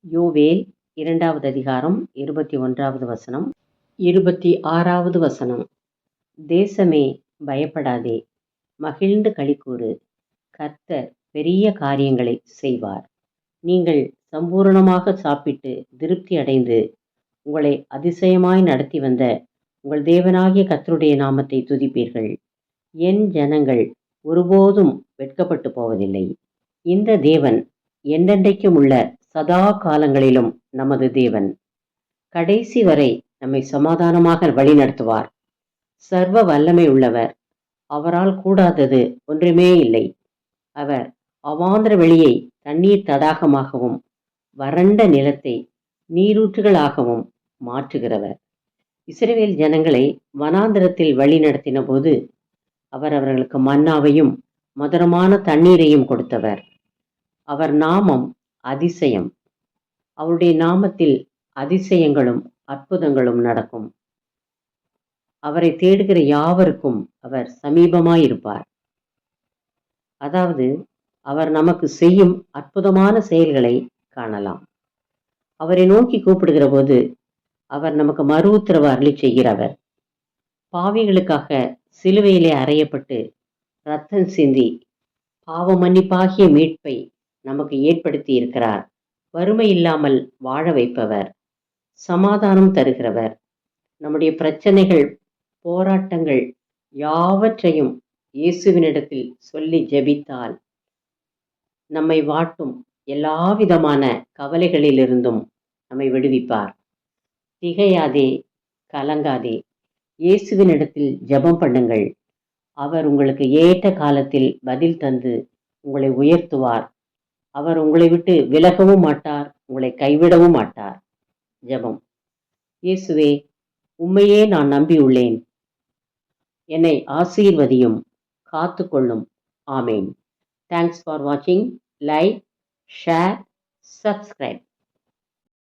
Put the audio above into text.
யோவேல் 2வது அதிகாரம் 21வது வசனம், 26வது வசனம். தேசமே பயப்படாதே, மகிழ்ந்து களிக்கூறு, கர்த்தர் பெரிய காரியங்களை செய்வார். நீங்கள் சம்பூரணமாக சாப்பிட்டு திருப்தி அடைந்து உங்களை அதிசயமாய் நடத்தி வந்த உங்கள் தேவனாகிய கர்த்தருடைய நாமத்தை துதிப்பீர்கள். என் ஜனங்கள் ஒருபோதும் வெட்கப்பட்டு போவதில்லை. இந்த தேவன் என்றென்றைக்கும் உள்ள சதா காலங்களிலும் நமது தேவன். கடைசி வரை நம்மை சமாதானமாக வழிநடத்துவார். சர்வ வல்லமை உள்ளவர். அவரால் கூடாதது ஒன்றுமே இல்லை. அவர் அவாந்திர வெளியை தண்ணீர் தடாகமாகவும் வறண்ட நிலத்தை நீரூற்றுகளாகவும் மாற்றுகிறவர். இஸ்ரவேல் ஜனங்களை வனாந்திரத்தில் வழி நடத்தின போது அவர் அவர்களுக்கு மன்னாவையும் மதுரமான தண்ணீரையும் கொடுத்தவர். அவர் நாமம் அதிசயம். அவருடைய நாமத்தில் அதிசயங்களும் அற்புதங்களும் நடக்கும். அவரை தேடுகிற யாவருக்கும் அவர் சமீபமாயிருப்பார். அதாவது அவர் நமக்கு செய்யும் அற்புதமான செயல்களை காணலாம். அவரை நோக்கி கூப்பிடுகிற போது அவர் நமக்கு மறு உத்தரவு அருளி செய்கிறவர். பாவிகளுக்காக சிலுவையிலே அறையப்பட்டு இரத்தம் சிந்தி பாவ மன்னிப்பாகிய மீட்பை நமக்கு ஏற்படுத்தி இருக்கிறார். வறுமை இல்லாமல் வாழ வைப்பவர், சமாதானம் தருகிறவர். நம்முடைய பிரச்சனைகள், போராட்டங்கள் யாவற்றையும் இயேசுவினிடத்தில் சொல்லி ஜெபித்தால் நம்மை வாட்டும் எல்லா விதமான கவலைகளிலிருந்தும் நம்மை விடுவிப்பார். திகையாதே, கலங்காதே, இயேசுவினிடத்தில் ஜெபம் பண்ணுங்கள். அவர் உங்களுக்கு ஏற்ற காலத்தில் பதில் தந்து உங்களை உயர்த்துவார். அவர் உங்களை விட்டு விலகவும் மாட்டார், உங்களை கைவிடவும் மாட்டார். ஜெபம். இயேசுவே, உம்மையே நான் நம்பியுள்ளேன். என்னை ஆசீர்வதியும், காத்துக்கொள்ளும். ஆமேன். தேங்க்ஸ் ஃபார் வாட்சிங். Like, share, subscribe.